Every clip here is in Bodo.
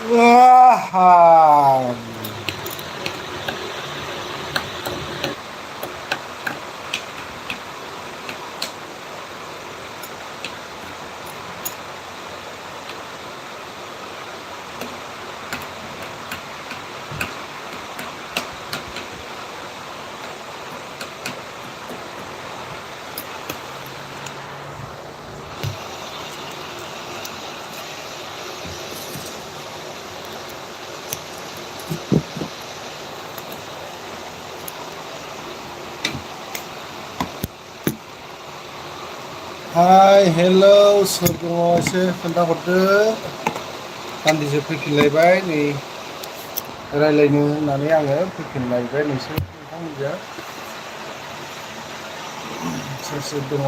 Wah. Hai, hello, soर दङ एसे खोन्थाहरदो। दान्दिसे फैफिनलायबाय नै रायलायनो होननानै आङो फैफिनलायबाय नोंसोर नोंथांमोनजों सोर सोर दङ?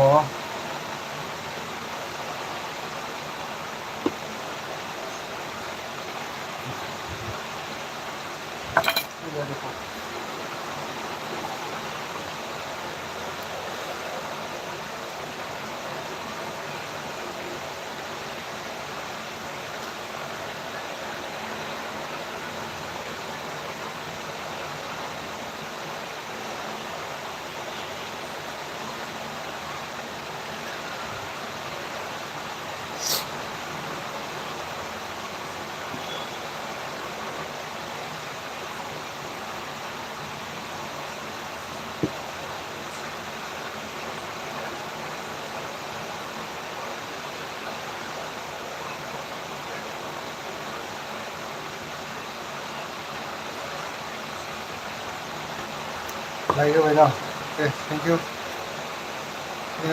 Đây các bạn nào. Ok, thank you.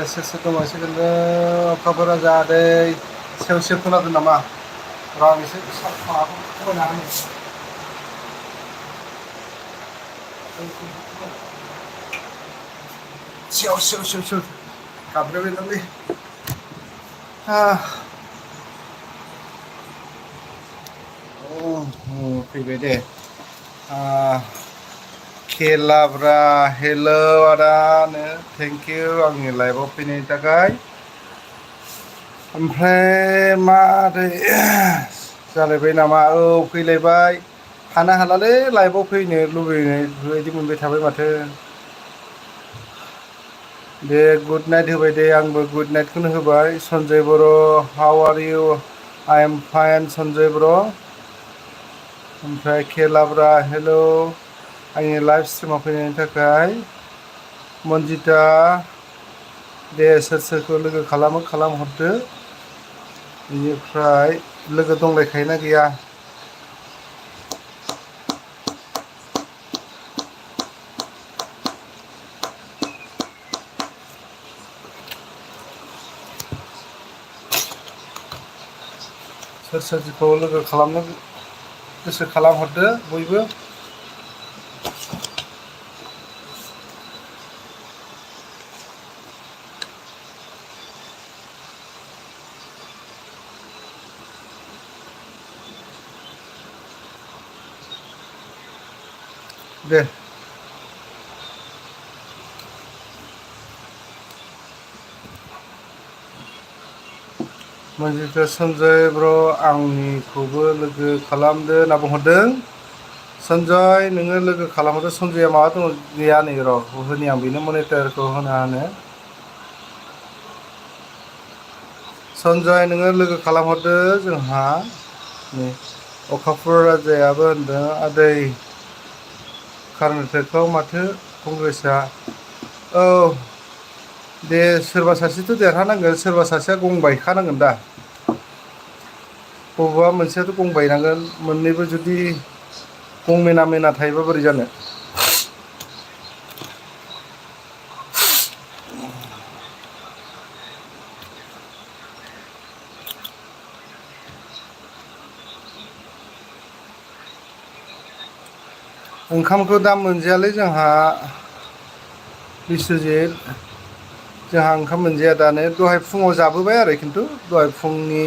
Soर सोर दङ एसे खोन्था अखाफोरा जादों सेव सेव खोनादों नामा? र' आं एसे माबाखौ खमायना होनि। सेव सेव सेव सेव गाबद्रायबाय दांलै। फैबाय दे। खेलाब्रा हेल' आदानो थेंक इउ आंनि लाइभआव फैनायनि थाखाय। ओमफ्राय मादै जालायबाय नामा? औ फैलायबाय। थानो हालालै लाइभआव फैनो लुबैनाय बेबायदि मोनबाय थाबाय माथो। दे गुड नाइट होबाय दे आंबो गुड नाइटखौनो होबाय। सन्जय बर' how are you? I am fine Sanjay बर'। ओमफ्राय खेलाब्रा हेल' आंनि लाइभ स्ट्रिमाव फैनायनि थाखाय। मन्जिता दे सोर सोरखौ लोगो खालामो खालामहरदो। बेनिफ्राय लोगो दंलायखायोना गैया? सोर सोरखौ लोगो खालामनो गोसो खालामहरदो बयबो। दे मन्जिता सन्जय ब्र आंनिखौबो लोगो खालामदो होनना बुंहरदों। सन्जय नोङो लोगो खालामहरदो। सन्जयआ माबा दङ गैया नै र' होनि आं बेनो मनिटरखौ होनो सन्जय नोङो लोगो खालामहरदो जोंहा नै अखाफोर राजायाबो होनदों आदै कर्नाटकआव माथो कंग्रेसआ औ दे सोरबा सासेथ' देरहानांगोन सोरबा सासेया गंबायखानांगोन दा बबेबा मोनसेयाथ' गंबायनांगोन मोननैबो जुदि गंमेना मेना थायोबा बोरै जानो। ओंखामखौ दा मोनजायालै जोंहा बिस्वजित जोंहा ओंखाम मोनजाया दानो दहाय फुङाव जाबोबाय आरो खिन्थु दहाय फुंनि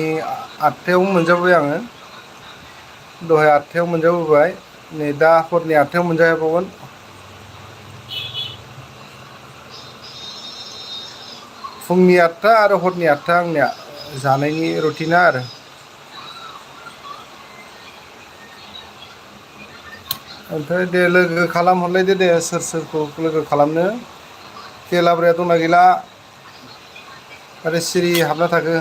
8थायाव मोनजाबोबाय आङो। दहाय 8थायाव मोनजाबोबाय नै दा हरनि 8थायाव मोनजाहैबावगोन। फुंनि 8था आरो हरनि 8था आंनिया जानायनि रुटिना आरो ओमफ्राय दे लोगो खालामहरलायदो दे सोर सोरखौ लोगो खालामनो खेलाब्राया दंना गैला आरो सिरि हाबना थाखो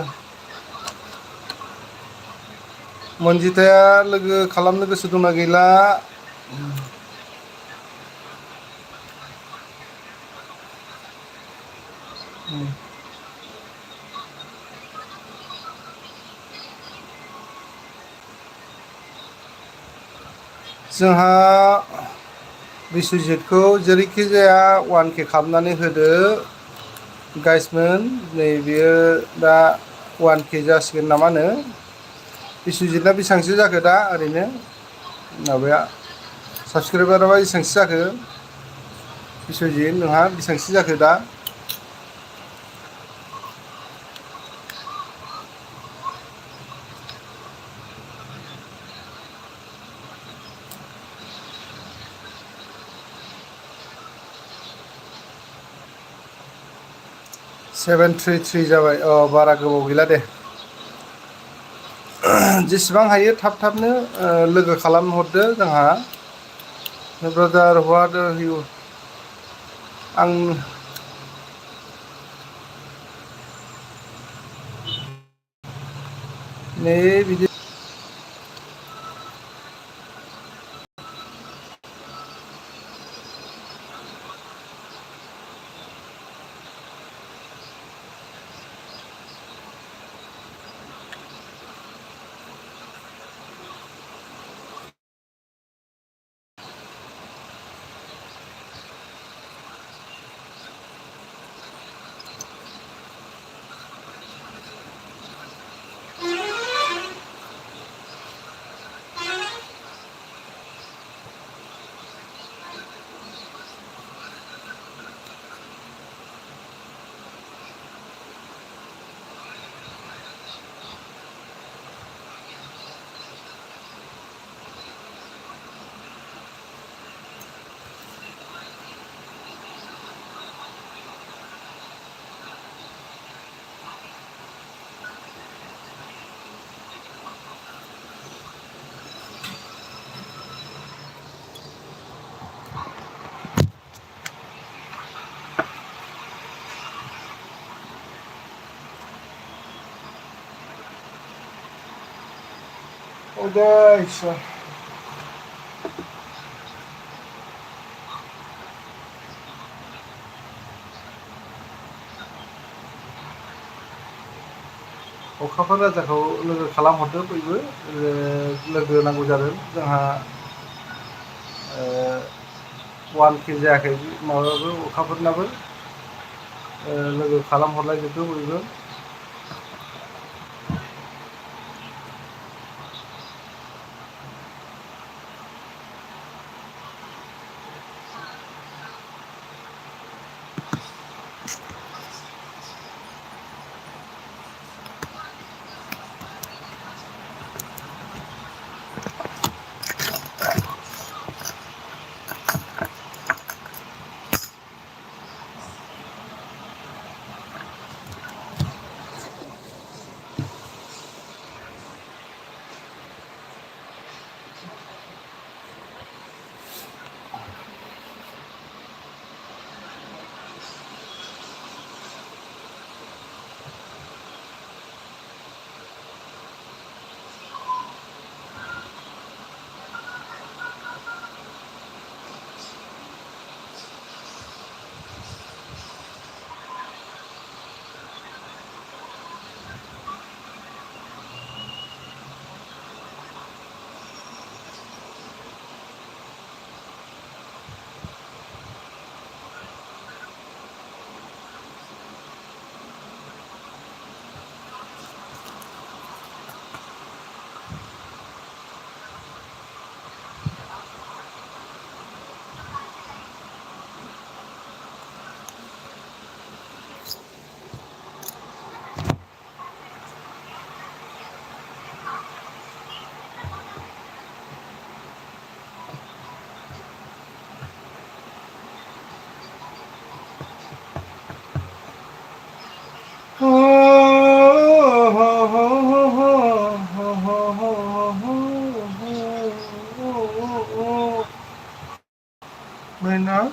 मनजिथाया लोगो खालामनो गोसो दंना गैला जोंहा बिस्वजितखौ जेरैखि जाया 1K खालामनानै होदो गाइसमोन नै बियो दा 1K जासिगोन नामानो बिस्वजितआ बेसेबांसो जाखो दा ओरैनो माबाया साबसक्राइबारा बेसेबांसो जाखो बिस्वजित नोंहा बेसेबांसो जाखो दा 733 जाबाय बारा गोबाव गैला दे जेसेबां हायो थाब थाबनो लोगो खालामहरदो जोंहा ब्रादार व्हाट आर इउ आं नै बिदि इसोर अखाफोर राजाखौ लोगो खालामहरदो बयबो लोगो नांगौ जादों जोंहा 1K जायाखै माबाबो अखाफोरनाबो लोगो खालामहरलायजोबदो बयबो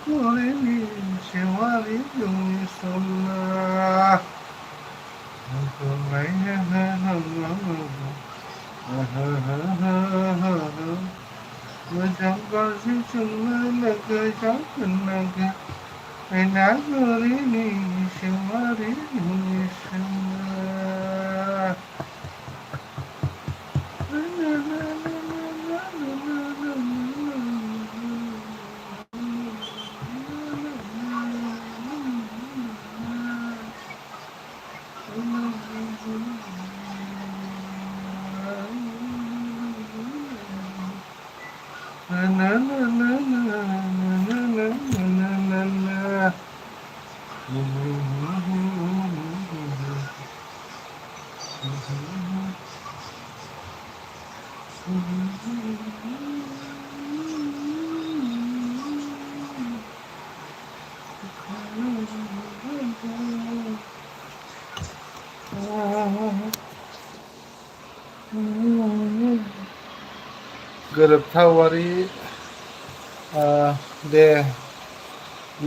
गुरिनि सेवारि जोंनि सना मोजां गाज्रि जोंनो लोगो जागोन नांगौ ना गुरिनि सेवारि जोंनि सना गोरोबथावारि दे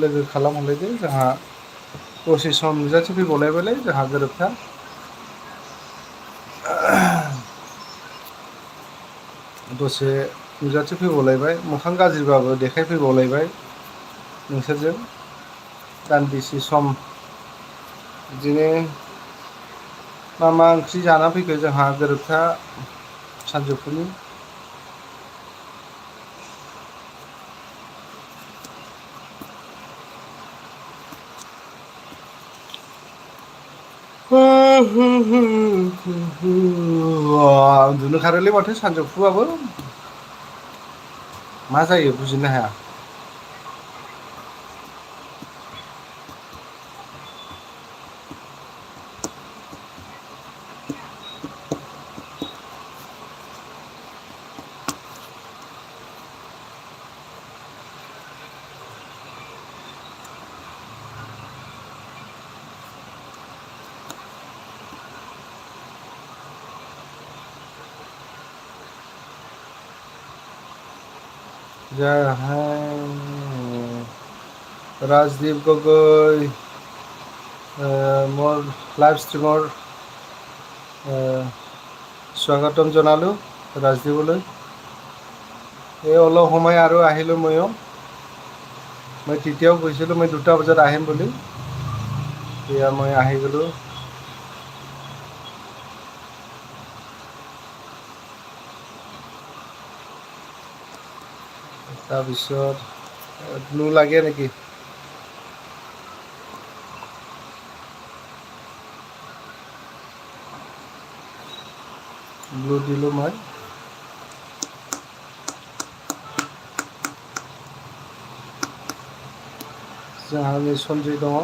लोगो खालामहरलायदो जोंहा दसे सम नुजाथि फैबावलायबायलाय जोंहा गोरोबथा दसे नुजाथि फैबावलायबाय मोखां गाज्रिबाबो देखायफैबावलायबाय नोंसोरजों दान्दिसे सम बिदिनो मा ओंख्रि जाना फैखो जोंहा गोरोबथा सानजौफुनि उन्दुनो ओंखारोलै माथो सानजौफुआबो मा जायो बुजिनो हाया ৰাজদীপ গগৈ মোৰ লাইভ ষ্ট্ৰীমৰ স্বাগতম জনালোঁ ৰাজদীপলৈ এই অলপ সময় আৰু আহিলোঁ মই তেতিয়াও কৈছিলোঁ মই 2টা বজাত আহিম বুলি এতিয়া মই আহি গ'লোঁ তাৰপিছত ব্লু লাগে নেকি ব্লু দিলোঁ মই जोंहा नै सन्जय दङ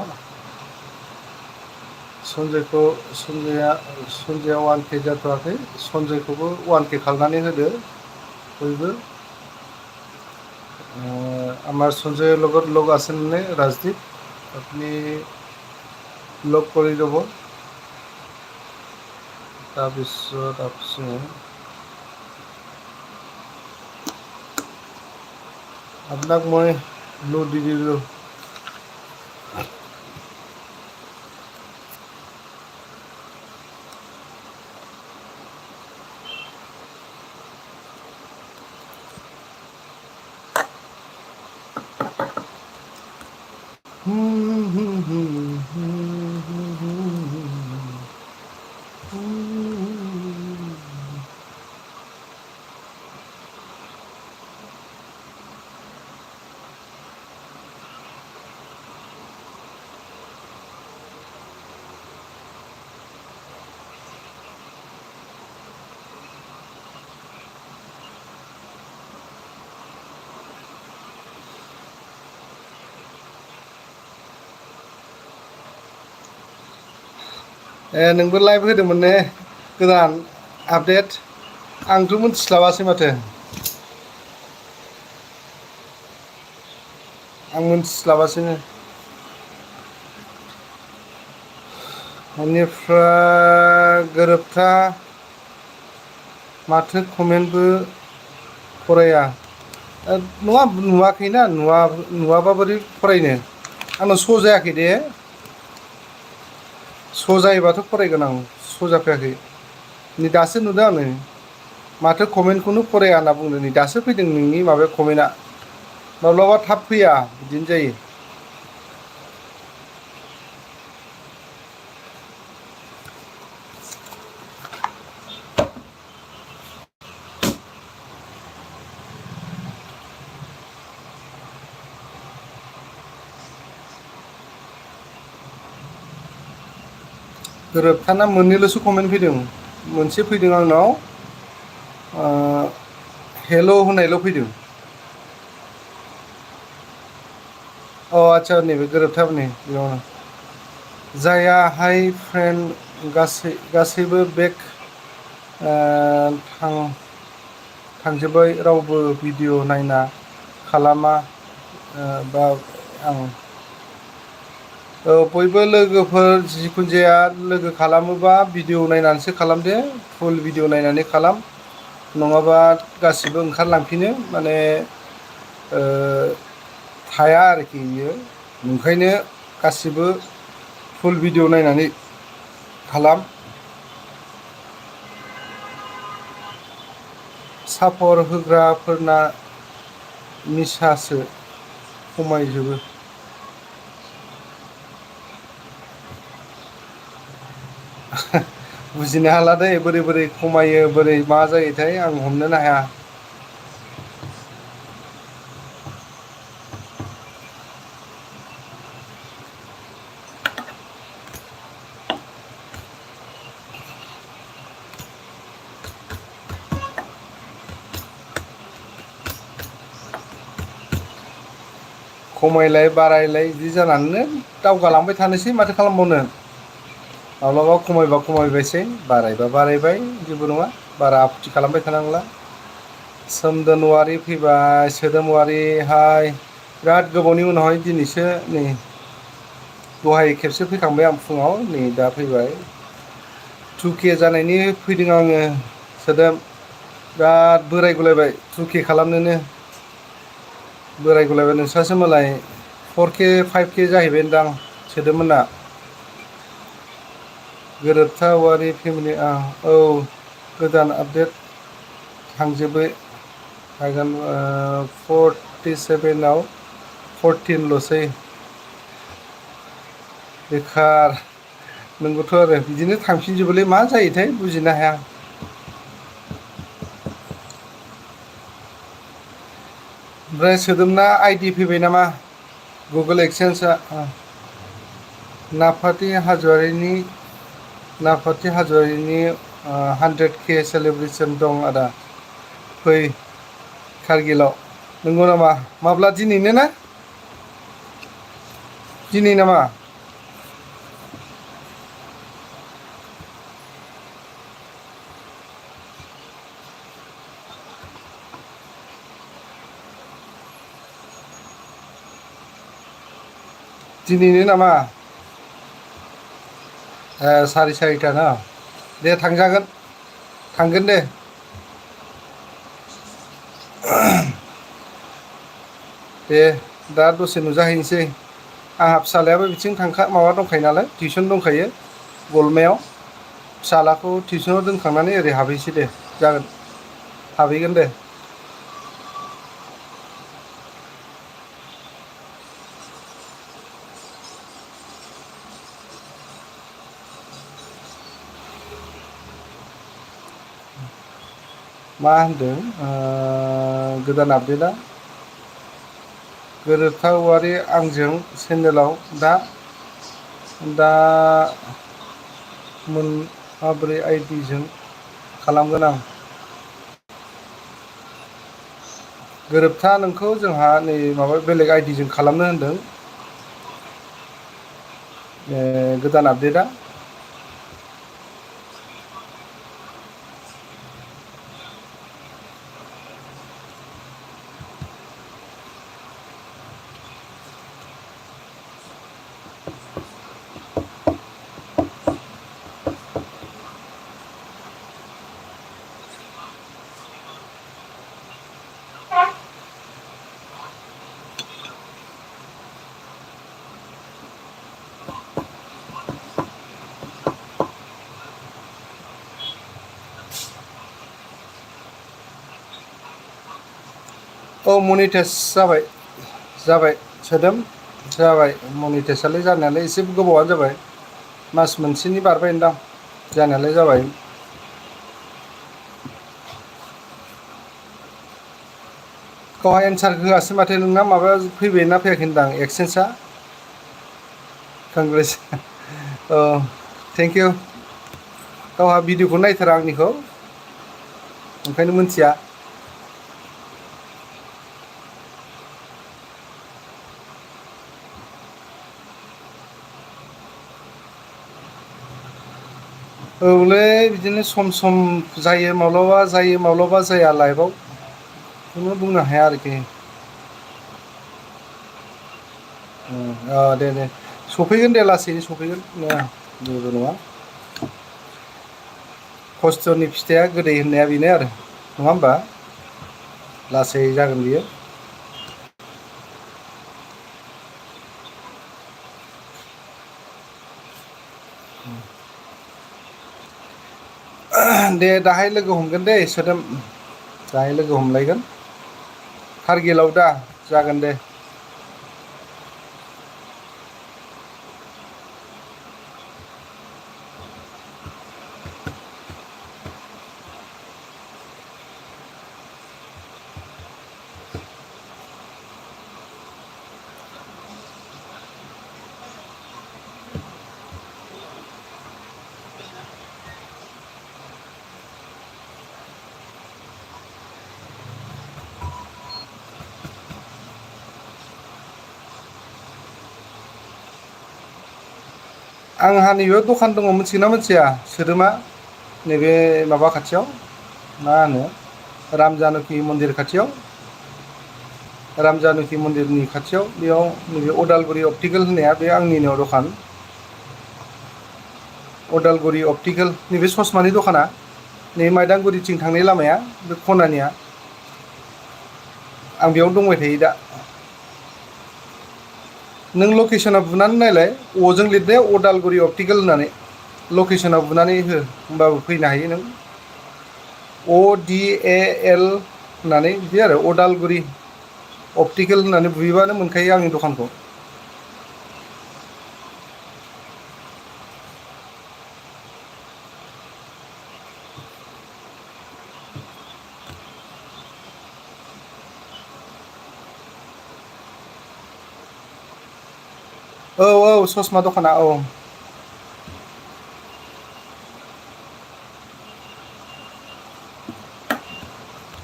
सन्जया 1K जाथ'वाखै सन्जयखौबो 1K खालामनानै होदो बयबो আমার সঞ্জয়ের লগত লগ আছেন নে রাজদীপ আপনি লগ কৰি ল'ব তাৰপিছত আপোনাক মই ব্লু দি দিলোঁ नोंबो लाइभ होदोंमोन ने गोदान आपडेट आंथ' मिथिस्लाबासै माथो आं मिथिस्लाबासैनो बेनिफ्राय गोरोबथा माथो कमेन्टबो फराया नङा नुवाखैना नुवाबा बोरै फरायनो आंनाव स' जायाखै दे स' जायोबाथ' फरायगोन आं स' जाफैयाखै नै दासो नुदों आङो माथो कमेन्टखौनो फराया होनना बुंदों नै दासो फैदों नोंनि माबाया कमेन्टआ माब्लाबा थाब फैया बिदिनो जायो गोरोबथाना मोननैल'सो कमेन्ट फैदों मोनसे फैदों आंनाव हेल' होननायल' फैदों अ आदसा नैबे गोरोबथा नै बेयावनो जाया हाइ फ्रेन्ड गासैबो बेग थांजोब्बाय रावबो भिडिअ नायना खालामा बा आं बयबो लोगोफोर जिखुनु जाया लोगो खालामोबा भिडिअ नायनानैसो खालामदो फुल भिडिअ नायनानै खालाम नङाबा गासिबो ओंखारलांफिनो माने थाया आरोखि बियो ओंखायनो गासिबो फुल भिडिअ नायनानै खालाम सापर होग्राफोरना निसासो खमायजोबो बुजिनो हाला दै बोरै बोरै खमायो बोरै मा जायोथाय आं हमनोनो हाया खमायलाय बारायलाय बिदि जानानैनो दावगालांबाय थानोसै माथो खालामबावनो माब्लाबा खमायबा खमायबायसै बारायबा बारायबाय जेबो नङा बारा आपत्ति खालामबाय थानांला सोमदोन औवारि फैबाय सोदोम औवारि हाय बिराद गोबावनि उनावहाय दिनैसो नै दहाय खेबसे फैखांबाय आं फुङाव नै दा फैबाय 2K जानायनि फैदों आङो सोदोम बिराद बोरायगुलायबाय 2K खालामनोनो बोरायगुलायबाय नोंस्रासो मालाय 4K 5K जाहैबायदां सोदोममोना गोरोबथा औवारि फेमिलि औ गोदान आपडेट थांजोबो हागोन 47आव 14ल'सै बेखार नोंगौथ' आरो बिदिनो थांफिनजोबोलै मा जायोथाय बुजिनो हाया ओमफ्राय सोदोमना आइडि फैबाय नामा गुगोल एक्सेन्जआ नाफाथि हाज'वारिनि 100K सेलेब्रेसन दं आदा फै कारगिलाव नंगौ नामा माब्ला दिनैनो ना दिनै नामा दिनैनो नामा सारिथा ना दे थांजागोन थांगोन दे दे दा दसे नुजाहैनोसै आंहा फिसालायाबो बिथिं माबा दंखायो नालाय टिउसन दंखायो गलमायाव फिसालाखौ टिउसनाव दोनखांनानै ओरै हाबहैसै दे जागोन हाबहैगोन दे मा होनदों गोदान आपडेटआ गोरोबथा औवारि आंजों चेनेलाव दा माबोरै आइडिजों खालामगोन आं गोरोबथा नोंखौ जोंहा नै माबा बेलेग आइडिजों खालामनो होनदों गोदान आपडेटआ औ मनिटाइज जाबाय सोदोम जाबाय मनिटाइजआलाय जानायालाय एसे गोबावानो जाबाय मास मोनसेनि बारबायदां जानायालाय जाबाय गावहा एन्सार होआसै माथो नोंना माबा फैबायना फैयाखै होनदां एक्सेन्जआ कंग्रेस औ थेंक इउ गावहा भिडिअखौ नायथारा आंनिखौ ओंखायनो मोनथिया औलै बिदिनो सम सम जायो माब्लाबा जाया लाइफआव खुनु बुंनो हाया आरोखि दे सफैगोन दे लासैनो सफैगोन जेबो नङा खस्थ'नि फिथाइया गोदै होननाया बेनो आरो नङा होमबा लासै जागोन बियो दे दाहाय लोगो हमगोन दे सोदोम दाहाय लोगो हमलायगोन कारगिलाव दा जागोन दे आंहा नैबेयाव दखान दङ मिथिगोन ना मिथिया सोदोमा नैबे माबा खाथियाव मा होनो रामजानकि मन्दिर खाथियाव रामजानकि मन्दिरनि खाथियाव बेयाव नैबे अदालगुरि अपटिकेल होननाया बे आंनिनो दखान अदालगुरि अपटिकेल नैबे ससमानि दखाना नै माइदांगुरिथिं थांनाय लामाया बे खनानिया आं बेयाव दंबाय थायो दा नों लकेसनाव बुनानै नायलाय अजों लिरदो अदालगुरि अपटिकेल होननानै लकेसनाव बुनानै हो होमबाबो फैनो हायो नों ODAL होननानै बिदि आरो अदालगुरि अपटिकेल होननानै बुयोबानो मोनखायो आंनि दखानखौ औ ससमा दखाना औ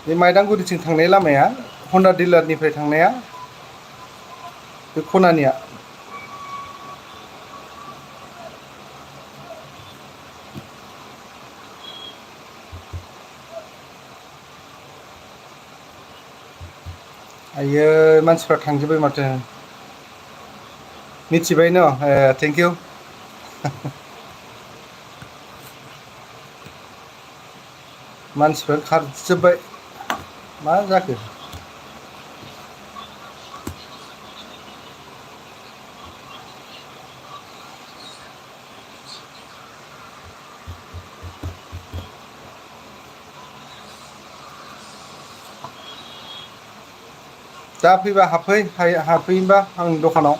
बे माइदांगुरिथिं थांनाय लामाया हन्डा डिलारनिफ्राय थांनाया बे खनानिया आयो मानसिफ्रा थांजोब्बाय माथो मिथिबाय न थेंक इउ मानसिफोर खारजोब्बाय मा जाखो दा फैबा हाबफैयोबा आंनि दखानाव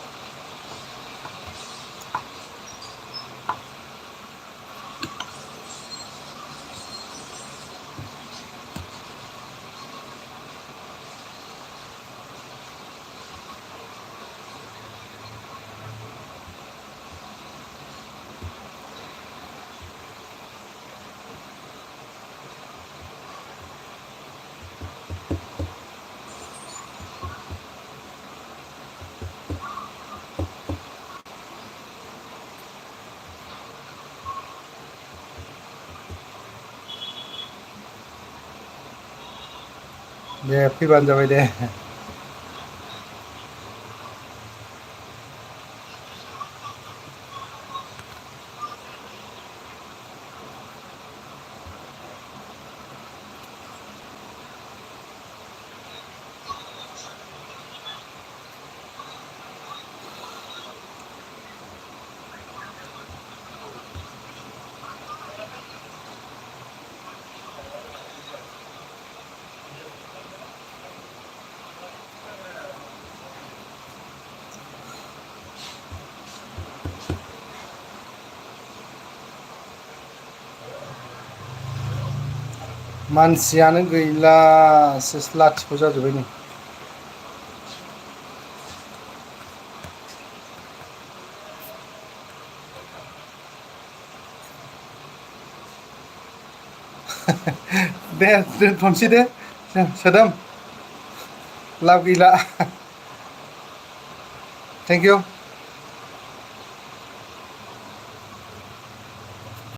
दे फैबानो जाबाय दे मानसियानो गैला सेस लाथिख' जाजोब्बाय नै दे दोनथ'नोसै दे सोदोम लाब गैला थेंक इउ